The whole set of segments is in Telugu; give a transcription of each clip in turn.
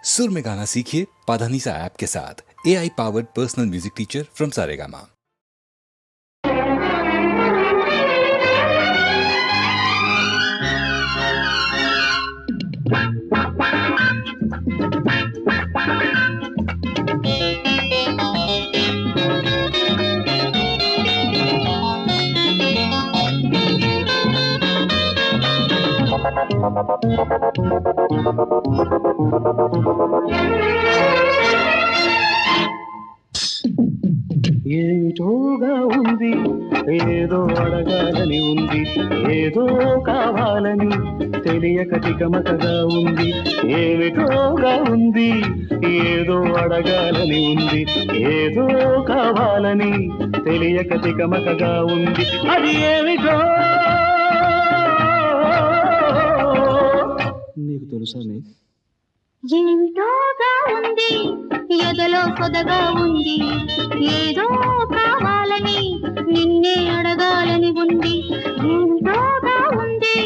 सुर में गाना सीखिए पाधानीसा ऐप के साथ। AI powered personal music teacher from Saregama. ఏటోగా ఉంది ఏదో అడగాలని ఉంది ఏదో కావాలని తెలియక తికమకగా ఉంది ఏమిటోగా ఉంది ఏదో అడగాలని ఉంది ఏదో కావాలని తెలియక తికమకగా ఉంది అది ఏమిటో నీకు తెలుసా? ఏమిటోగా ఉంది ఎదలో పొదగా ఉంది ఏదో కావాలని నిన్నే అడగాలని ఉంది ఏమిటోగా ఉంది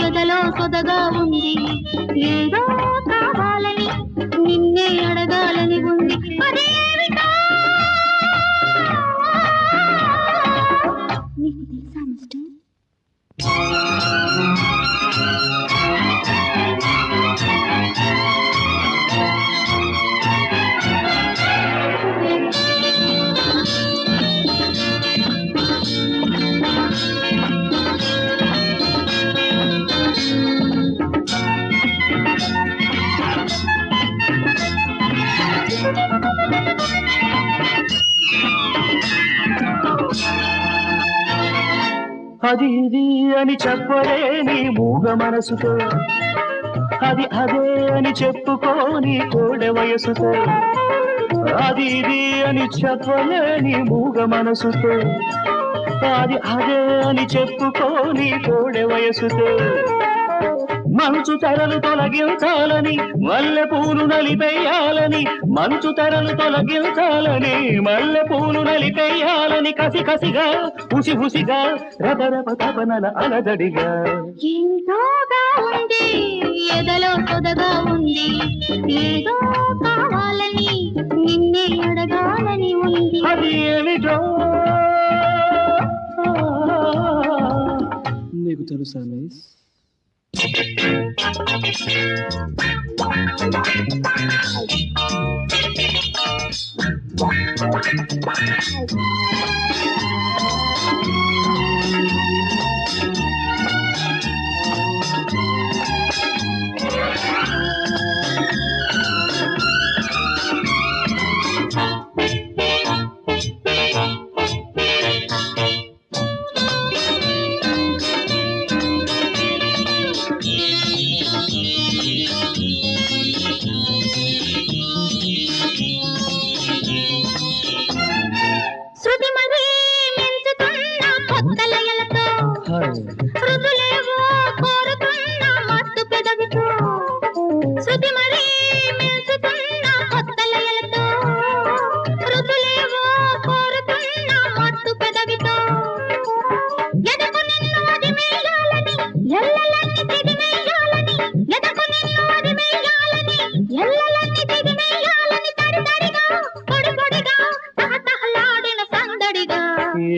ఎదలో పొదగా ఉంది ఏదో కావాలని నిన్నే అడగాలని ఉంది అది ఏమిటో నీకు తెలుసా మిస్టర్? అది ఇది అని చెప్పలేని మూగ మనసుతో అది అదే అని చెప్పుకోని కోడె వయసుతో అది ఇది అని చెప్పలేని మూగ మనసుతో అది అదే అని చెప్పుకోని కోడె వయసుతో మంచు తెరలు తొలగించాలని మల్లె పూలు నలిపేయాలని మంచు తెరలు తొలగించాలని మల్లె పూలు నలిపేయాలని కసి కసిగా ఉసి ఉసిగా రబరబ తపనల అలజడిగా ఎంతోగా ఉంది ఎదలో పొదగా ఉంది ఏదో కావాలని నిన్నే అడగాలని ఉంది అది ఏమిటో నీకు తెలుసా మిస్?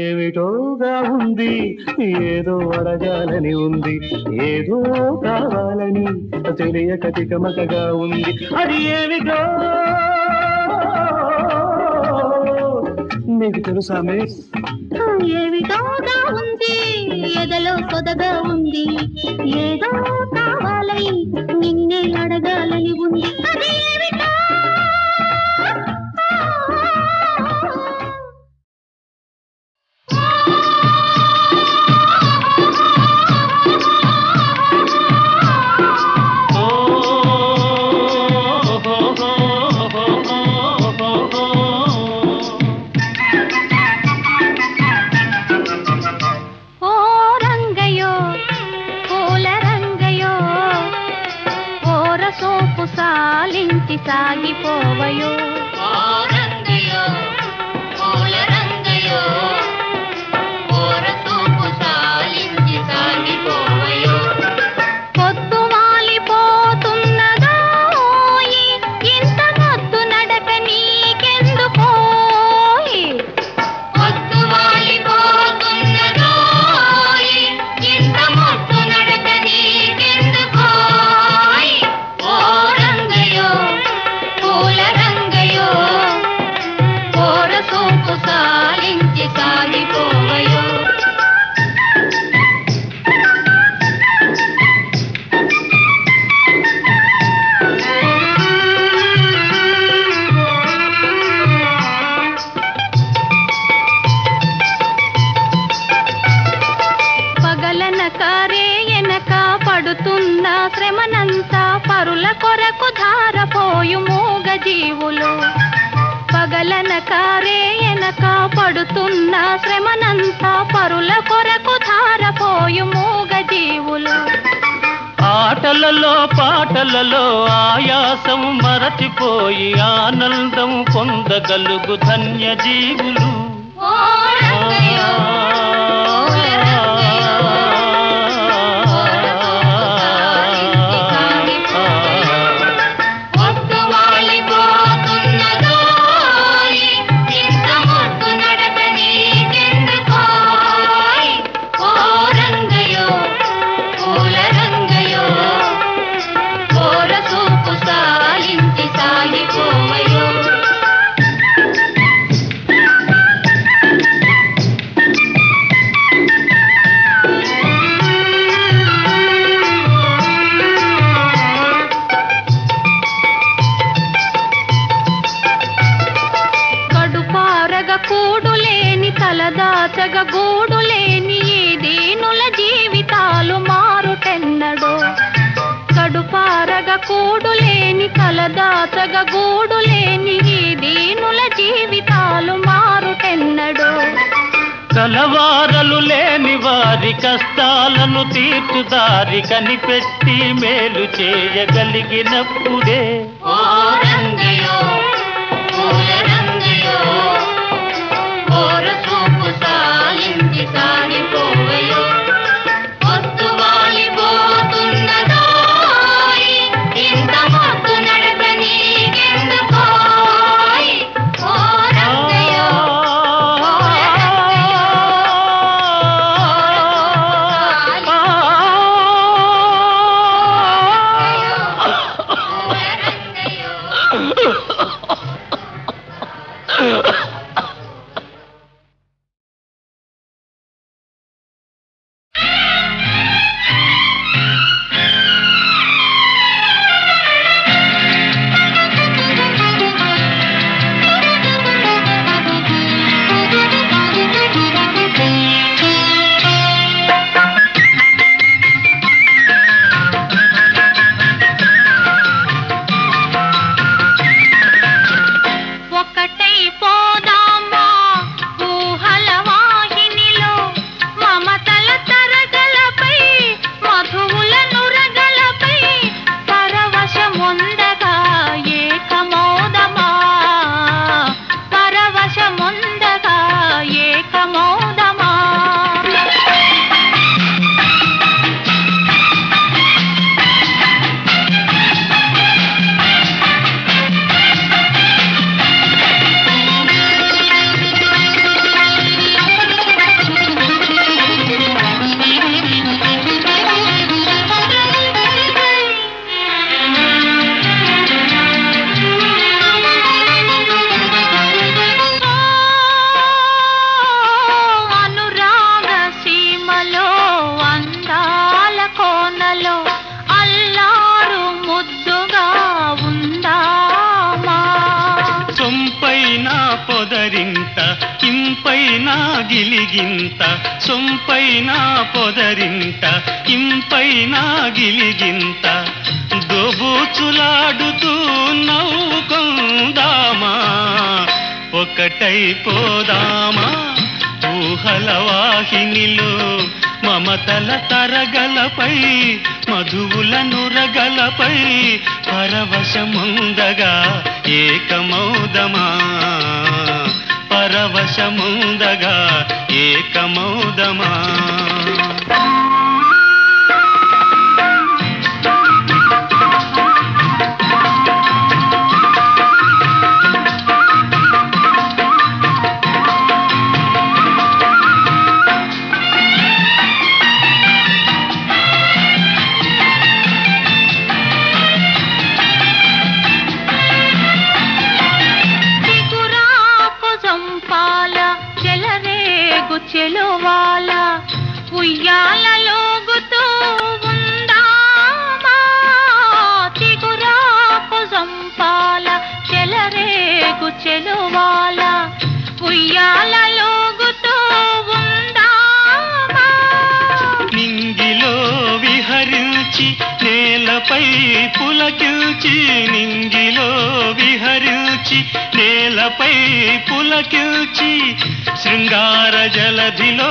ఏమిటోగా ఉంది ఏదో అడగాలని ఉంది ఏదో కావాలని తెలియక తికమకగా ఉంది అది ఏమిటో నీకు తెలుసా మిస్? ఏమిటోగా ఉంది ఎదలో పొదగా ఉంది ఏదో కావాలని నిన్నే అడగాలని ఉంది అది ఏమిటో సాగిపోవయో రంగయో పూల రంగయో ఓరసూపు సాలించి సాగిపోవయో పొద్దు మాలిపోతున్నదో తారపోయు మూగ జీవులు పగలనక రేయనక పడుతున్న శ్రమనంతా పరుల కొరకు ధారపోయు మూగ జీవులు ఆటలలో పాటలలో ఆయాసం మరచిపోయి ఆనందం పొందగలుగు ధన్య జీవులు ఓ రంగయ్యో, పూల రంగయ్యో, పొద్దు వాలిపోతున్నదోయ్, ఇంత మొద్దు నడక నీకెందుకోయ్? ఓ రంగయ్యో, పూల రంగయ్యో, కోర చూపు సాలించి సాగిపోవయో. కడుపారగ కూడులేని తలదాచగ గూడులేని ఈ దీనుల జీవితాలు మారుటెన్నడో కడుపారగ కూడులేని తలదాచగ గూడులేని ఈ దీనుల జీవితాలు మారుటెన్నడో కలవారలు లేని వారి కష్టాలను తీర్చుదారి కనిపెట్టి మేలు చేయగలిగినప్పుడే ఓ రంగయ్యో, పూల రంగయ్యో, కోర చూపు సాలించి సాగిపోవయో. పొద్దు వాలిపోతున్నదోయ్, ఇంత మొద్దు నడక నీకెందుకోయ్? ఓ రంగయ్యో, పూల రంగయ్యో, పూల రంగయ్యో. ఒకటై పోదామా ఊహల వాహినిలో మమతల తరగలపై మధువుల నురగలపై పరవశముందగా ఏకమౌదమా పరవశముందగా ఏకమౌదమా అనురాగ సీమలో అందాల కోనలో అల్లారు ముద్దుగా ఉందామా సొంపైన పొదరింత ఇంపైన గిలిగింత సొంపైన పొదరింత ఇంపైన గిలిగింత దోబూచులాడుతూ నవ్వుకుందామా ఒకటై పోదామా ఊహల వాహినిలో మమతల తరగలపై మధువుల నురగలపై పరవశముందగా ఏకమౌదమా పరవశముందగా ఏకమౌదమా చిగురాకు జంపాల చెలరేగు చెలువాల ఉయ్యాలలోగుతూ ఉందామా చిగురాకు జంపాల చెలరేగు చెలువాల ఉయ్యాలలోగుతూ ఉందామా నింగిలో విహరించి నేలపై పులకిల్చి నింగి విడిచి నేలపై పులకిల్చి శృంగార జలధిలో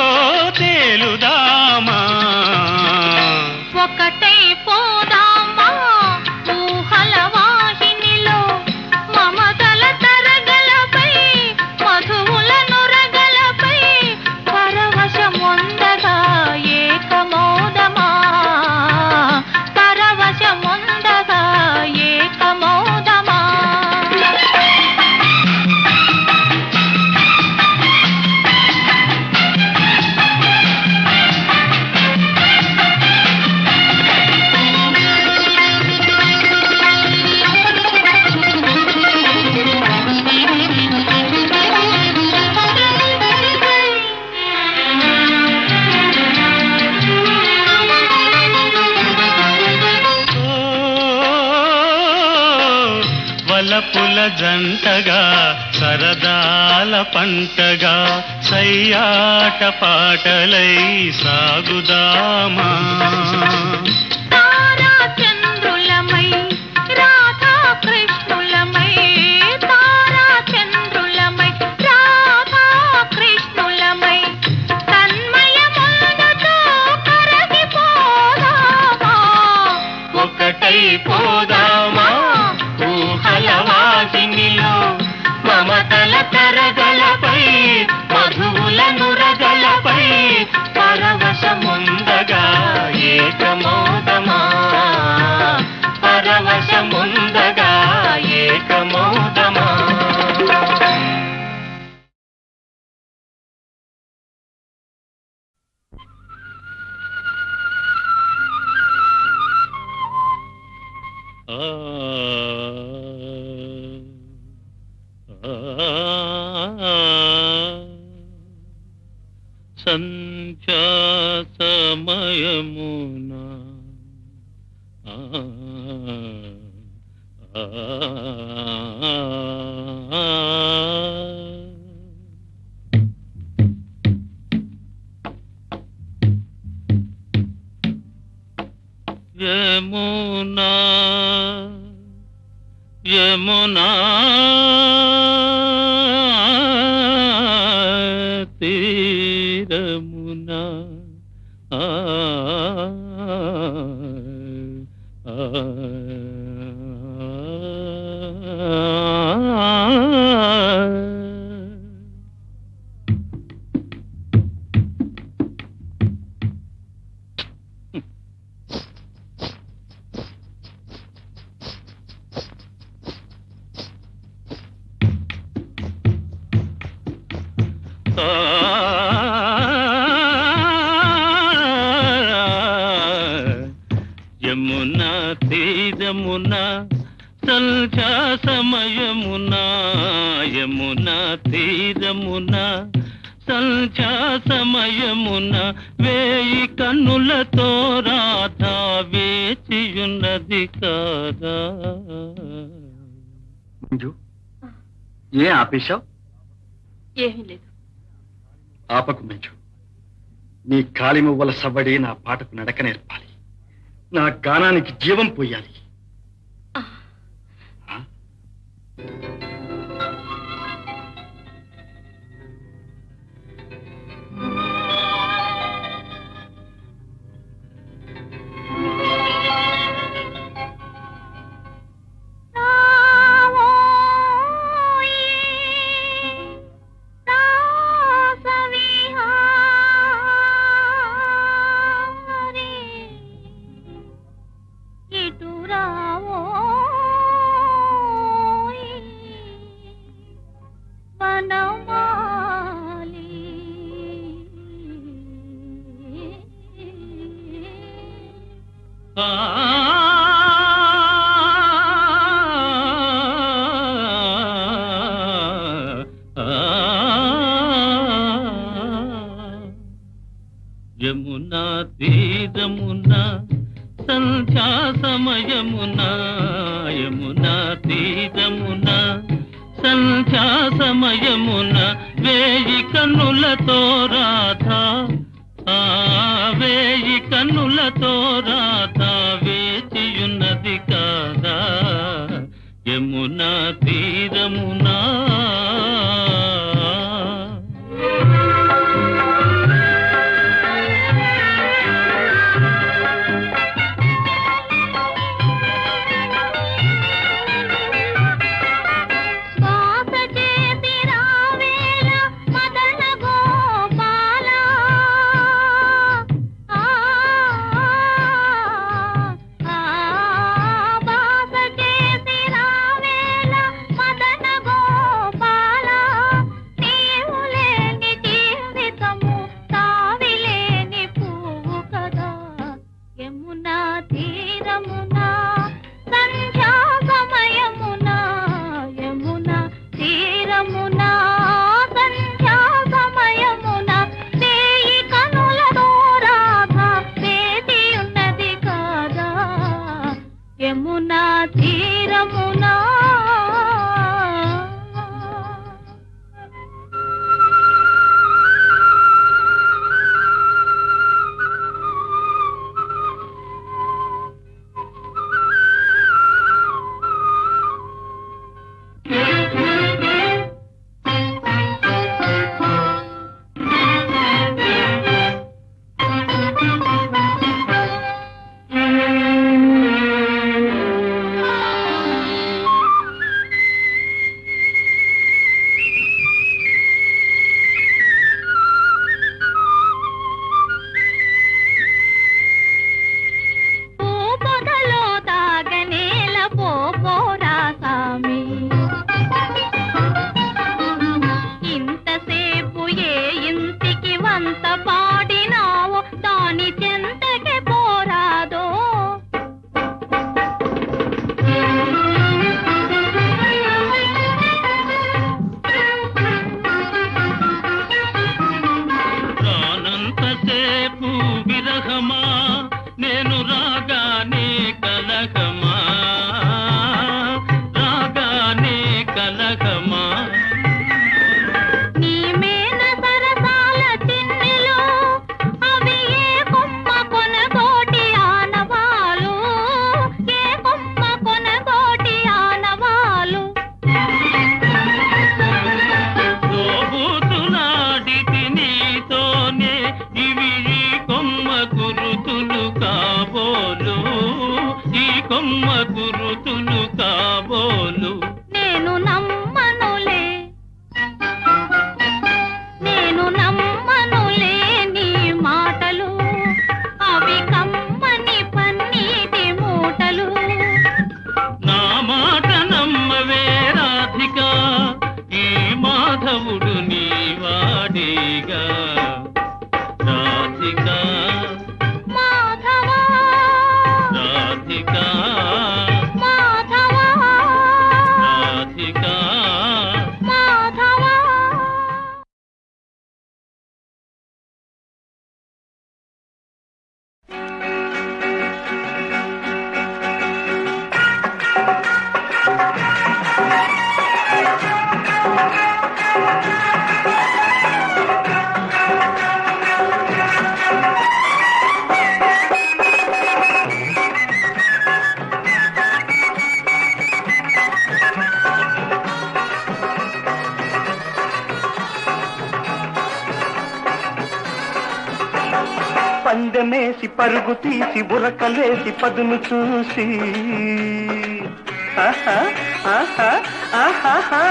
తేలుదామా ఒకటై పోదామా ఊహల వాహినిలో మమతల తరగలపై మధువుల నురగలపై పరవశముందగా ఏకమోదమా పరవశముందగా ఏకమోదమా వలపుల జంటగా సరదాల పంటగా సయ్యాట పాటలై సాగుదామా తారా చంద్రులమై రాధా కృష్ణులమై తారా చంద్రులమై రాధా కృష్ణులమై తన్మయములతో కరగిపోదామా ఒకటై పోదామా ఊహల వాహినిలో మమతల తరగలపై మధువుల నురగలపై పరవశముందగా ఏకమోదమా పరవశముందగా ఏకమోదమా సంధ్యా సమయమున యమునా యమునా తీరమునా యమునా తీరమునా సంధ్యా సమయమునా యమునా తీరమునా సంధ్యా సమయమున వేయి కన్నులతో రాధా వేచియున్నది కాదా. మంజు, ఏ ఆపేశావు? ఏమీ లేదు. ఆపకు మంజు. నీ కాలి మువ్వల సవ్వడి నా పాటకు నడక నేర్పాలి, నా గానానికి జీవం పోయాలి. యమునా తీరమున సంధ్యా సమయమున యమునా తీరమున సంధ్యా సమయమున వేయి కన్నులతో రాధా వేయి కన్నులతో రాధా వేచియున్నది కాదా. యమునా తీరమునా యమునా తీరమునా నేను రాగానే కలకమా రాగానే కలకమా నీ మేన సరసాల తిన్నెలో అవి ఏ కొమ్మ కొనగోటి ఆనవాలు ఏ కొమ్మ కొనగోటి ఆనవాలు తోబూతులాడితి నీతోనే ఇవి ఈ కొమ్మ గురుతులు కాబోలు ఈ కొమ్మ గురుతులు కాబోలు నేను నమ్మనులే నీ మాటలు అవి కమ్మని పన్నీటి మూటలు నా మాట నమ్మవే రాధిక ఈ మాధవుడు నీ వాడేగా రాధిక మాధవా రాధిక మాధవా రాధిక మాధవా పందెమేసి పరుగు తీసి బురకలేసి పదును చూసి ఆహా, ఆహా, ఆహాహా.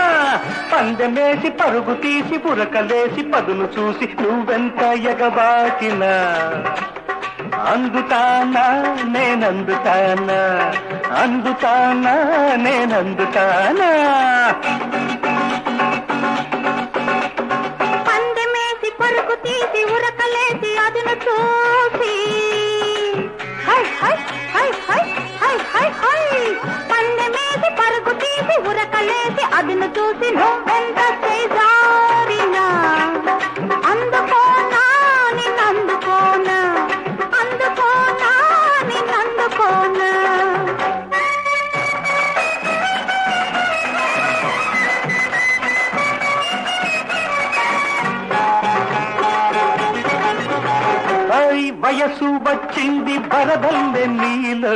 పందెమేసి పరుగు తీసి బురకలేసి పదును చూసి నువ్వెంత ఎగబాటినా అందుతానా నేనందుతానా అందుతానా నేనందుతానా పందెమేసి పరుగు తీసి ఉరకలేసి అదును చూసి హై హై హై హై హై హై హై పందెమేసి పరుగు తీసి ఉరకలేసి అదును చూసి నువ్వెంత చేజారినా అందుకోనా నిన్నందుకోనా అందుకోనా నిన్నందుకోనా వయసు వచ్చింది వరదల్లె నీలో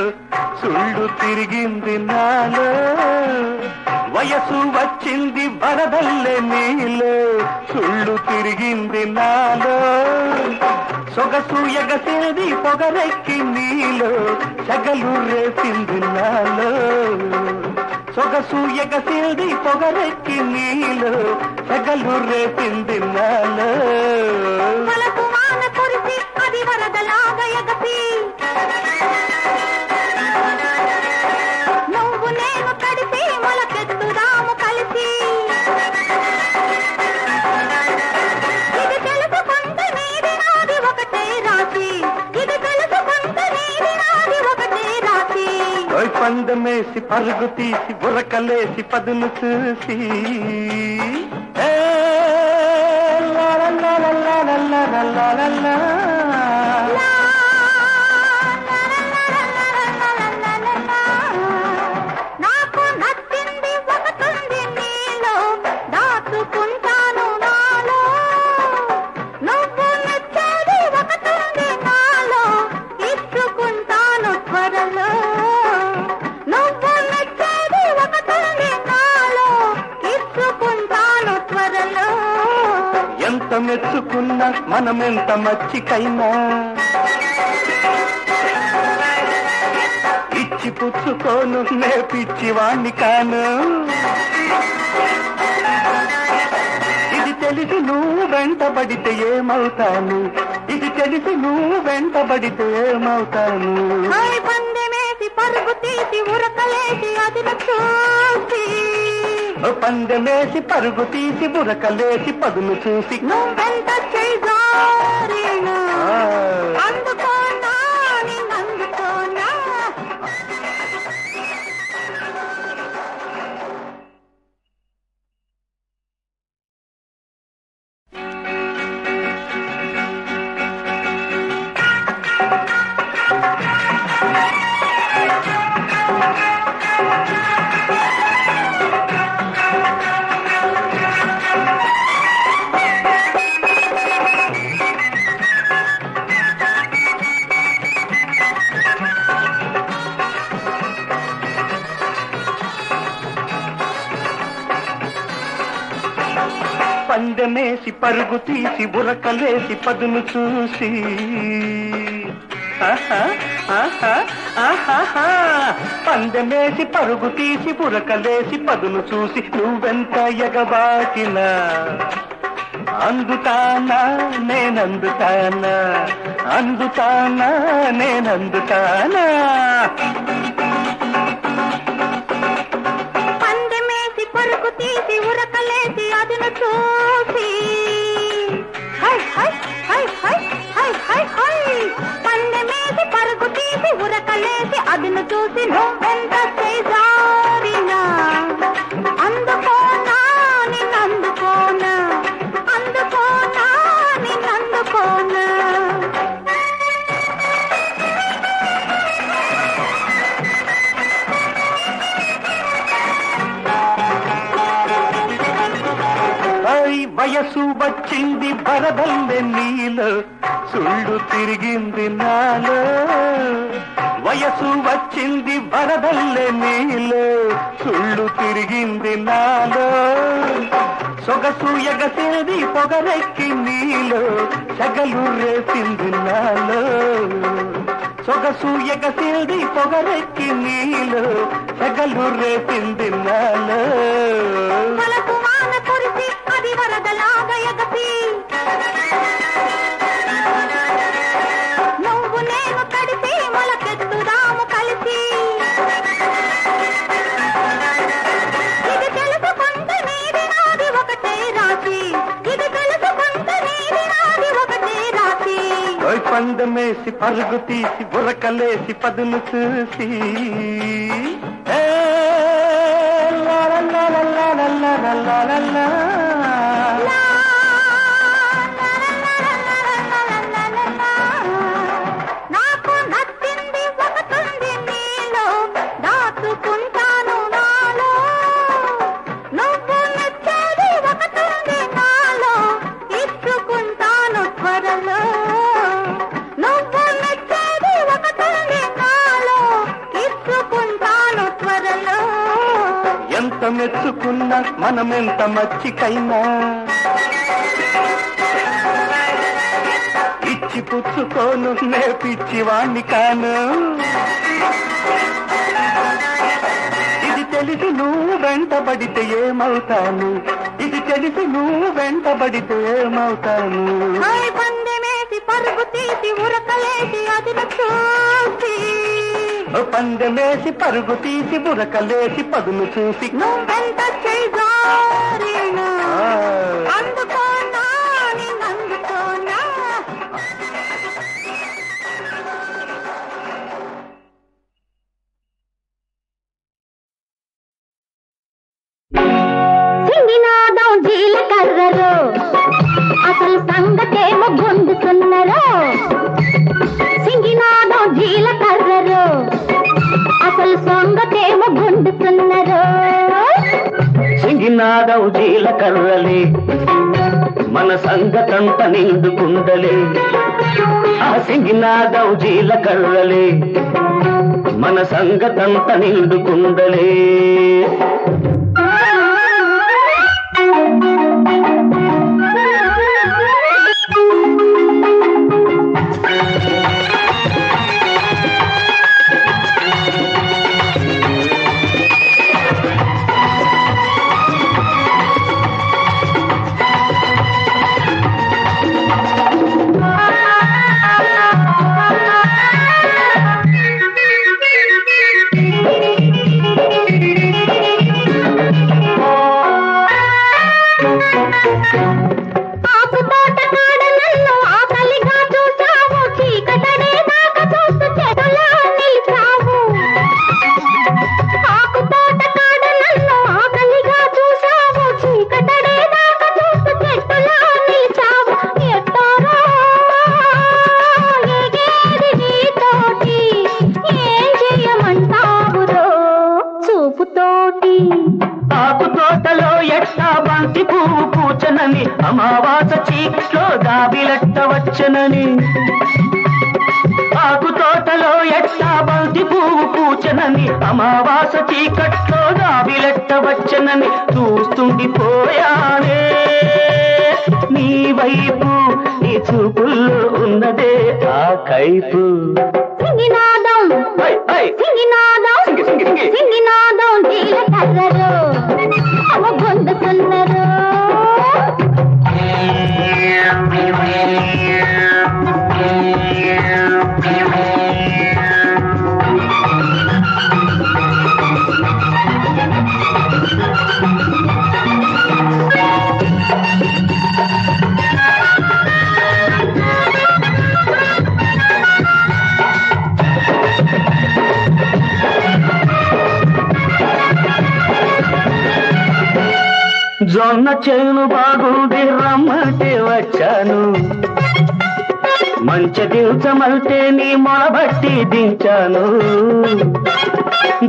సుళ్ళు తిరిగింది నాలో వయసు వచ్చింది వరదల్లే నీలో సుళ్ళు తిరిగింది నాలో సొగసు ఎగసేది పొగరెక్కి నీలో సగలు రేపింది నాలో సొగసు ఎగసేది పొగరెక్కి నీలో సగలు రేపింది నాలో వలపు వాన కురిసి అది వరదలాగా ఎగసి నువ్వు నేను కడిసి మొలకెత్తుదాము కలిసి ఇది తెలుసుకుంటే నీది నాది ఒకటే రాసి ఇది తెలుసుకుంటే నీది నాది ఒకటే రాసి పందమేసి పరుగు తీసి బురకలేసి పదును చూసి ఏ లా లా లా లా లా లా లా లా లా. నాకు నచ్చింది ఒకటుంది నీలో దాచుకుంటాను నాలో నువ్వు నచ్చేది ఒకటుంది నాలో ఇచ్చుకుంటాను త్వరలో నువ్వు నచ్చేది ఒకటుంది నాలో ఇచ్చుకుంటాను త్వరలో ఎంత మెచ్చుకున్నా మనమెంత మచ్చికైనా ఇచ్చి పుచ్చుకోను నే పిచ్చివాణ్ణి కాను ఇది తెలిసి నువ్వు వెంటబడితే ఏమవుతాను ఇది తెలిసి నువ్వు వెంటబడితే ఏమవుతాను ఓయ్ పందెమేసి పరుగు తీసి ఉరకలేసి అదిన చూసి పందెమేసి పరుగు తీసి బురకలేసి పదును చూసి నువ్వెంత చేజారినా అందుకోనా నిన్నందుకోనా పందెమేసి పరుగు తీసి బురకలేసి పదును చూసి ఆహా, ఆహా, ఆహాహా. పందెమేసి పరుగు తీసి బురకలేసి పదును చూసి నువ్వెంత ఎగబాటినా అందుతానా నేనందుతానా అందుతానా నేనందుతానా పందెమేసి పరుగు తీసి ఉరకలేసి అదిన చూసి హై హై హై హై హై హై హై పందెమేసి పరుగు తీసి ఉరకలేసి అదిన చూసి నువ్వెంత చేజారినా అందుకోనా నిన్నందుకోనా అందుకోనా నిన్నందుకోనా వయసు వచ్చింది వరదల్లే నీలో సుళ్ళు తిరిగింది నాలో వయసు వచ్చింది వరదల్లే నీలో సుళ్ళు తిరిగింది నాలో సొగసు ఎగసేది పొగరెక్కి నీలో సగలు రేపింది నాలో సొగసు ఎగసేది పొగరెక్కి నీలో సగలు రేపింది నాలో వలపు వాన కురిసి అది వరదలాగా ఎగసి నువ్వు నేను కడిసి మొలకెత్తుదాము కలిసి ఇది తెలుసుకుంటే నీది నాది ఒకటే రాసి ఇది తెలుసుకుంటే నీది నాది ఒకటే రాసి పందమేసి పరుగు తీసి బురకలేసి పదును చూసి ఏ లా లా లా లా లా లా లా లా లా. నాకు నచ్చింది ఒకటుంది నీలో దాచుకుంటాను నాలో నువ్వు నచ్చేది ఒకటుంది నాలో ఇచ్చుకుంటాను త్వరలో నువ్వు నచ్చేది ఒకటుంది నాలో ఇచ్చు మెచ్చుకున్న మనమెంత మచ్చికైనా ఇచ్చి పుచ్చుకోను నే పిచ్చివాణ్ణి కాను. ఇది తెలిసి నువ్వు వెంటబడితే ఏమవుతాను, ఇది తెలిసి నువ్వు వెంటబడితే ఏమవుతాను. పందెమేసి పరుగు తీసి ఉరకలేసి అది చూసి, పందెమేసి పరుగు తీసి బురకలేసి పదును చూసి నువ్వెంత చేజారినా అందుకోనా నిన్నందుకోనా. సింగినాదం జీలకర్రలో అసలు సంగతేమో గుండుతున్నరో. సింగినాదం జీలకర్రలో అసలు సంగతేమో గుండుతున్నరో. సింగినాదం జీలకర్రలే మన సంగతంత నిండుకుండలే. ఆ సింగినాదం జీలకర్రలే మన సంగతంత నిండుకుండలే. అమావాస చీకట్లో దాబిలెట్టవచ్చనని, ఆకు తోటలో ఎట్టా బంతి పువ్వు పూచనని, అమావాస చీకట్లో దాబిలెట్టవచ్చనని చూస్తుండిపోయానే నీ వైపు. నీ చూపుల్లో ఉన్నదే ఆ కైపు. సింగినాదం సింగినాదం సింగినాదం జీలకర్రలో అవ గుండుతున్నరో. జొన్న చేను బాగుంది రమ్మంటే వచ్చాను, మంచి దించమంటే నీ మొలబట్టి దించాను.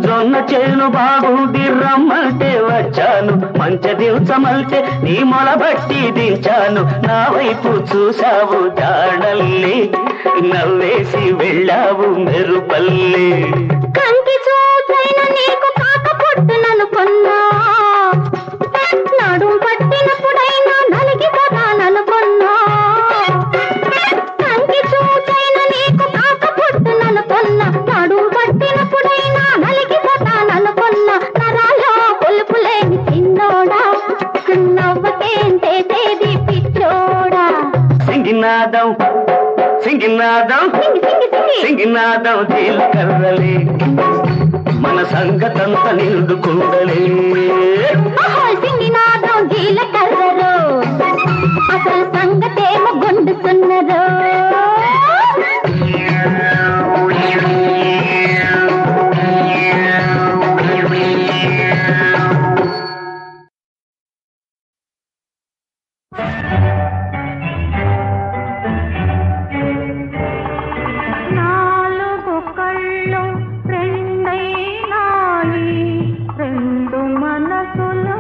జొన్న చేను బాగుంది రమ్మంటే వచ్చాను, మంచి దించమంటే నీ మొలబట్టి దించాను. నా వైపు చూసావు దాడల్లి, నవ్వేసి వెళ్ళావు మెరుపల్లి. కంటి చూసైన నీకు కాక పుట్టుననుకున్నా, నడుం పట్టినప్పుడైనా నలిగిపోతాననుకున్నా. కంటి చూసైన నీకు కాక పుట్టుననుకున్నా, నడుం పట్టినప్పుడైనా నలిగిపోతాననుకున్నా. నరాలో పులుపులేని చిన్నోడా, నవ్వకేంటేది పిచ్చోడా. సింగినాదం సింగినాదం సింగినాదం జీలకర్రలే మన సంగతంత నిండుకుండలే. సింగినాదం జీలకర్రలో అసలు సంగతేమో గుండుతున్నరో. నాలుగు కళ్ళు రెండైనాయి, రెండు మనసులు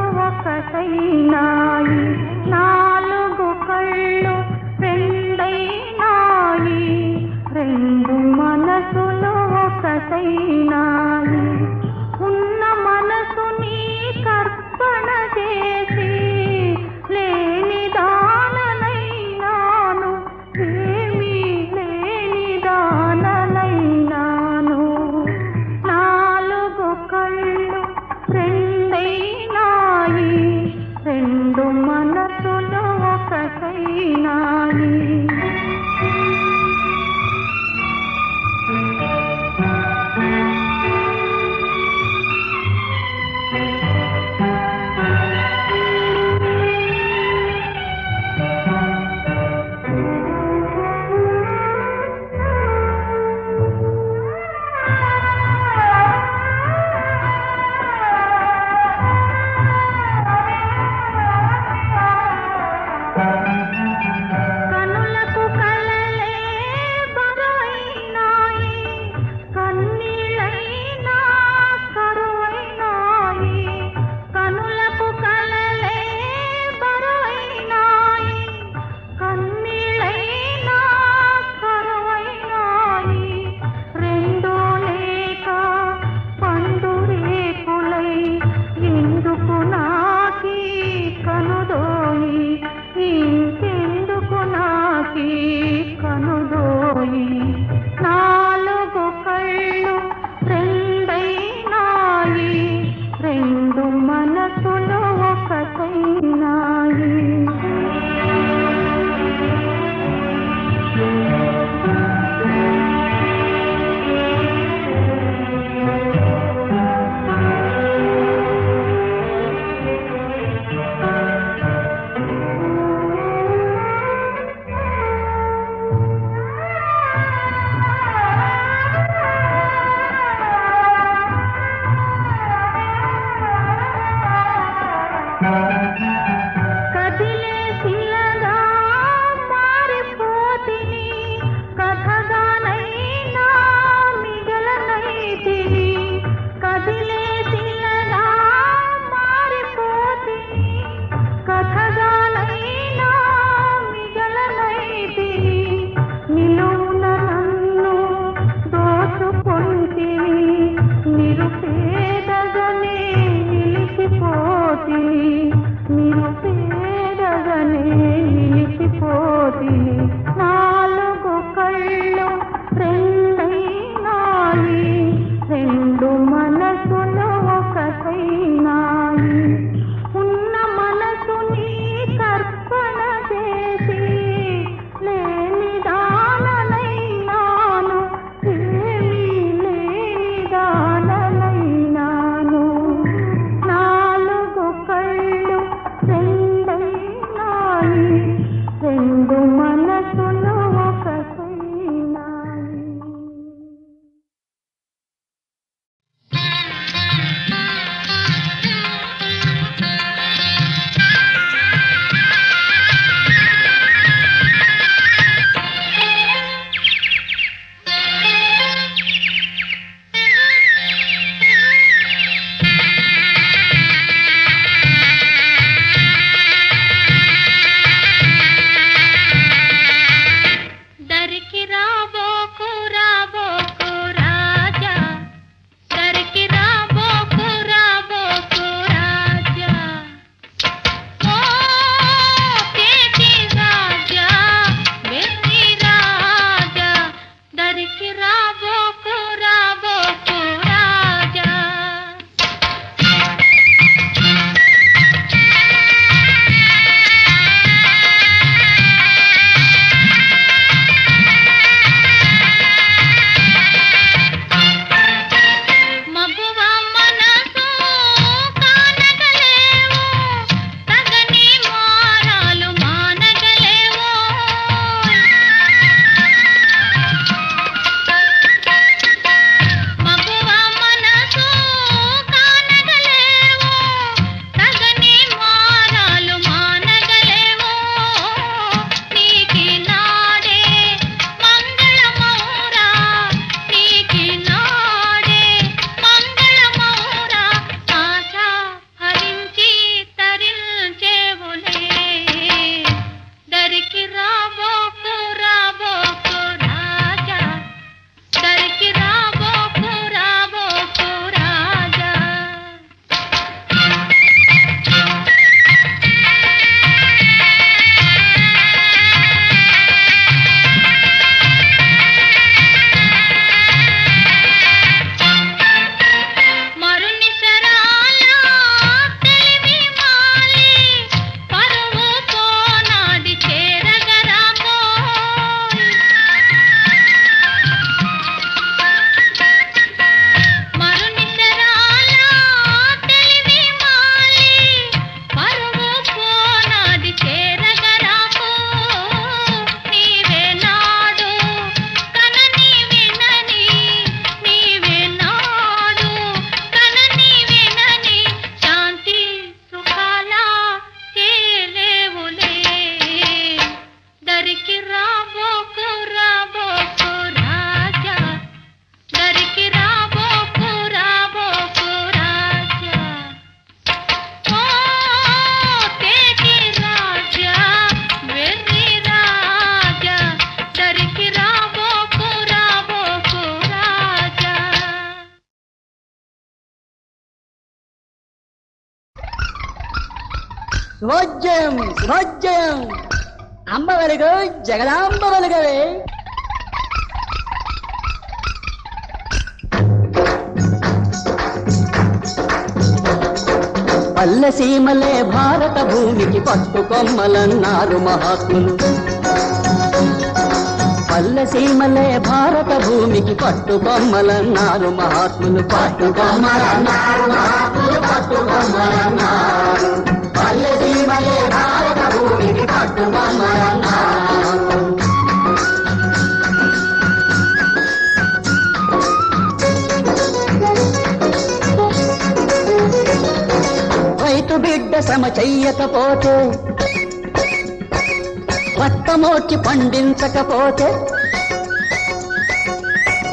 శుభోజ్జయం శుభోజ్జయం అంబ వెలుగు జగదాంబ వెలుగవే. పల్లె సీమలే భారత భూమికి పట్టుకొమ్మలన్నారు మహాత్ములు. పల్లె సీమలే భారత భూమికి పట్టుకొమ్మలన్నారు మహాత్ములు. పట్టుకొమ్మలన్నారు మహాత్ములు, పట్టుకొమ్మలన్నారు. పల్లె సీమలే భారత భూమికి పట్టుకొమ్మలన్నారు. రైతు బిడ్డ శ్రమ చెయ్యకపోతే, రక్తమోర్చి పండించకపోతే,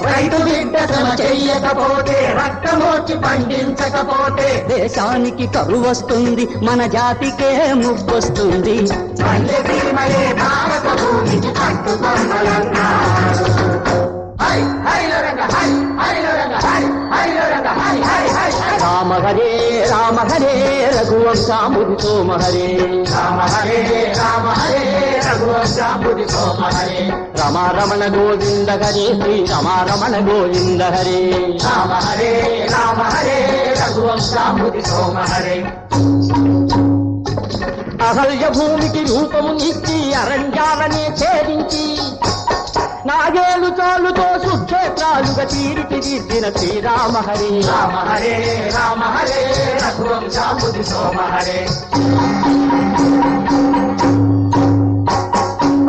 రైతు బిడ్డ శ్రమ చెయ్యకపోతే, రక్తమోర్చి పండించకపోతే దేశానికి కరువు వస్తుంది, మన జాతికే ముప్పొస్తుంది. భారత భూమికి పట్టుకొమ్మలన్నారు. రామ హరే రామ హరే రఘువంశాముది సోమ హరే. రామ హరే రామ హరే రఘువంశాముది సోమ హరే. రమ రమణ గోవింద హరే శ్రీ రమ రమణ గోవింద హరే. రామ హరే రామ హరే రఘువంశాముది సోమ హరే. అహల్య భూమికి రూపము ఇచ్చి అరణ్యాలనే ఛేదించి నాగేలు చాలుతో సుక్షేత్రాలుగా తీర్చిదిద్దిన శ్రీరామ హరే. రామ హరే రామ హరే రఘువంశాముది సోమ హరే.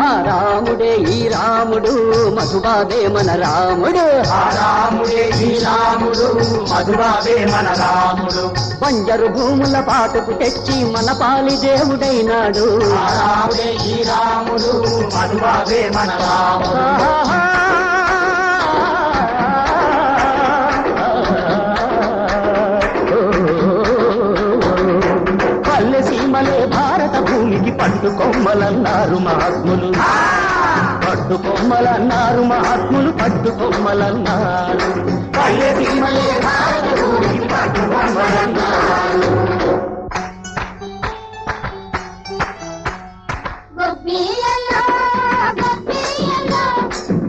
ఆ రాముడే ఈ రాముడు మధుబాబే మన రాముడు. ఆ రాముడే ఈ రాముడు మధుబాబే మన రాముడు. బంజరు భూముల పాటుకు తెచ్చి మన పాలి దేవుడైనాడు. ఆ రాముడే ఈ రాముడు మధుబాబే మన రాముడు. పల్లె సీమలే భారత భూమికి పట్టుకొమ్మలన్నారు మహాత్ములు. పట్టుకొమ్మలన్నారు మహాత్ములు, పట్టుకొమ్మలన్నారు. పల్లె సీమలే భారత భూమికి పట్టుకొమ్మలన్నారు. గొప్పియలో గొప్పియలో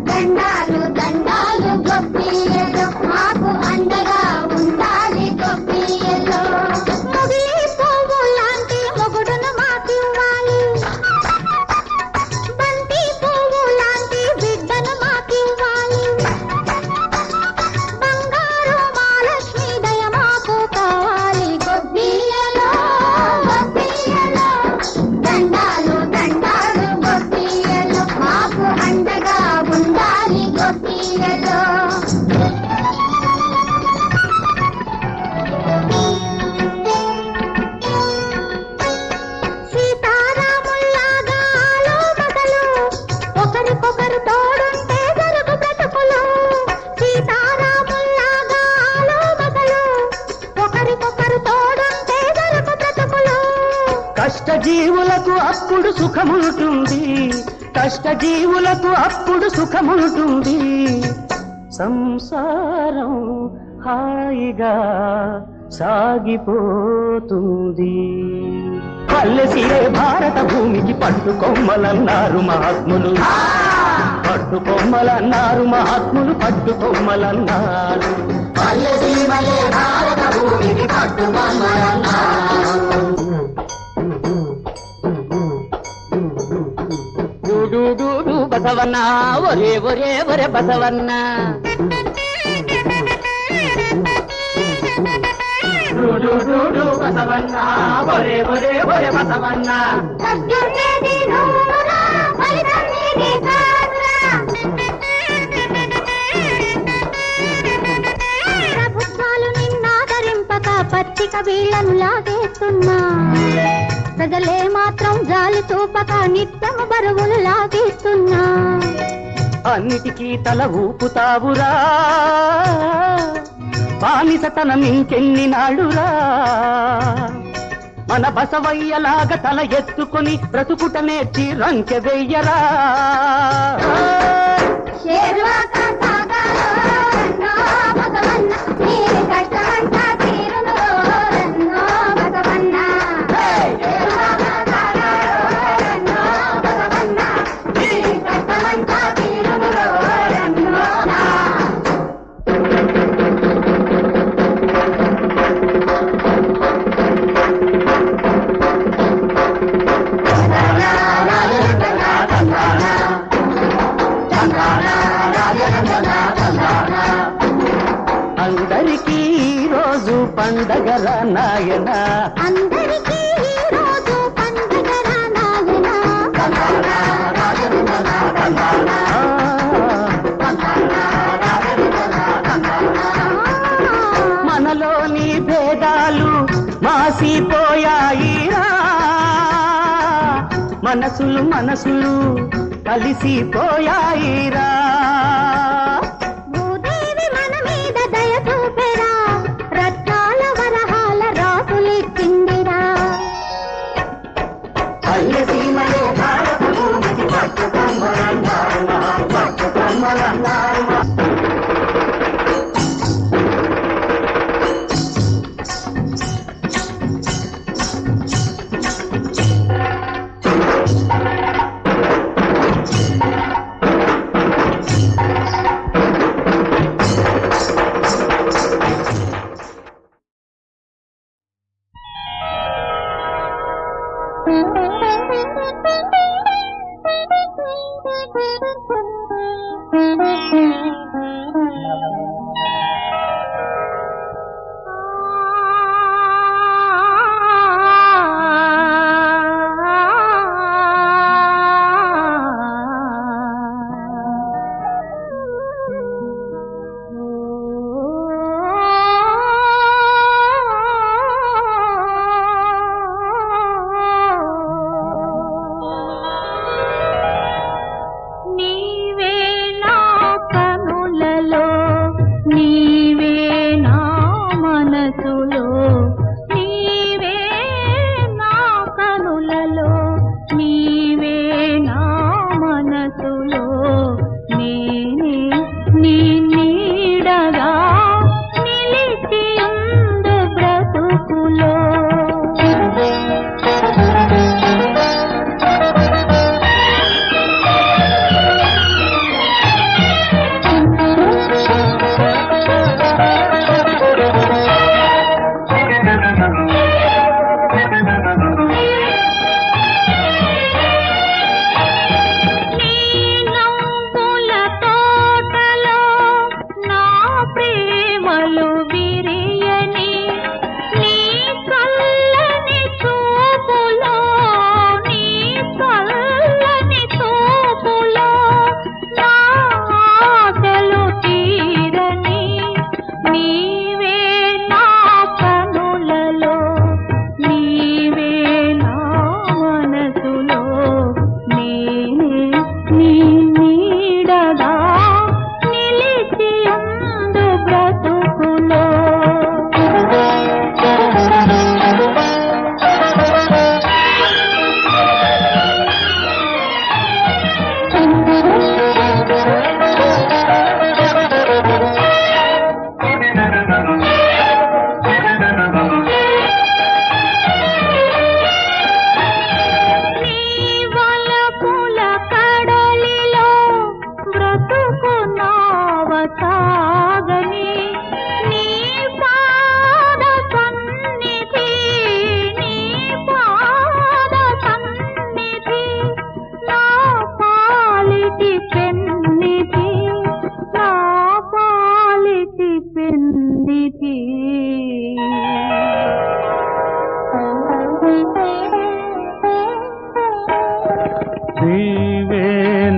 దండాలు దండాలు గొప్పియలో మాకు అండగా ఉండాలి. గొప్పియలో ముగిలి పువ్వు లాంటి మొగుడును మాకివ్వాలి. బంతి పువ్వు లాంటి బిడ్డను మాకివ్వాలి. బంగారు మహాలక్ష్మి దయ మాకు కావాలి. గొప్పియలో గొప్పియలో దండాలు దండాలు గొప్పియలో మాకు అండగా ఉండాలి. గొప్పియలో సీతారాముల్లాగా ఆలోమగలు ఒకరికొకరు తోడుంటే జరుగు బ్రతుకులు. సీతారాముల్లాగా ఆలోమగలు ఒకరికొకరు తోడుంటే జరుగు బ్రతుకులు. కష్టజీవులకు అప్పుడు సుఖముంటుంది, కష్టజీవులకు అప్పుడు సుఖముంటుంది. సంసారం హాయిగా సాగిపోతుంది. పల్లెసీలే భారత భూమికి పట్టుకొమ్మలన్నారు మహాత్ములు. పట్టుకొమ్మలన్నారు మహాత్ములు, పట్టుకొమ్మలన్నారు. పల్లెసీమలే భారత భూమికి పట్టుకొమ్మలన్నారు. డూడు బసవన్న ఒరే ఒరే ఒరే బసవన్న. డూడు బసవన్న ఒరే ఒరే ఒరే బసవన్న. సద్దుర్నేది నూరా ఫలితం నీది కాదురా. ప్రభుత్వాలు నిన్నాదరింపక పచ్చిక వీళ్లను లాగేస్తున్నా. ప్రజలే మాత్రం జాలి చూపక నిత్యము బరువులు లాగేస్తున్నా. అన్నిటికీ తల ఊపుతావురా, బానిసతనం ఇంకెన్ని నాడురా. మన బసవయ్యలాగా తల ఎత్తుకొని బ్రతుకుట నేర్చి రంకె వెయ్యరా. శేర్వాక సాగాలో రన్నో భగవన్న, నీ కష్టమంతా తీరును రన్నో భగవన్న. శేర్వాక పండగరా నాయనా అందరికీ ఈ రోజు పండుగరా నాయనా. మనలోని భేదాలు మాసిపోయాయిరా మనసులు మనసులు కలిసిపోయాయిరా భూదేవి మన మీద దయ చూపెరా, రత్నాల వరహాల రాసులిచ్చిందిరా. అయ్యసీమలో భారత భూమికి పట్టుకొమ్మలన్నారు పట్టుకొమ్మలన్నారు నీవే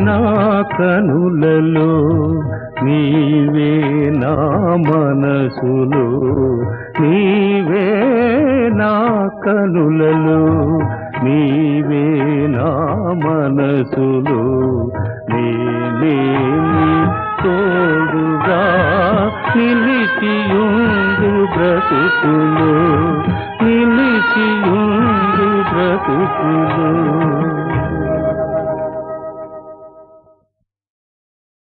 నా కనులలో నీవే నా మనసులో నీవే నా కనులలో నీవే నా మనసులో నేనే తోడుగా నిలిచియుందు బ్రతుకులో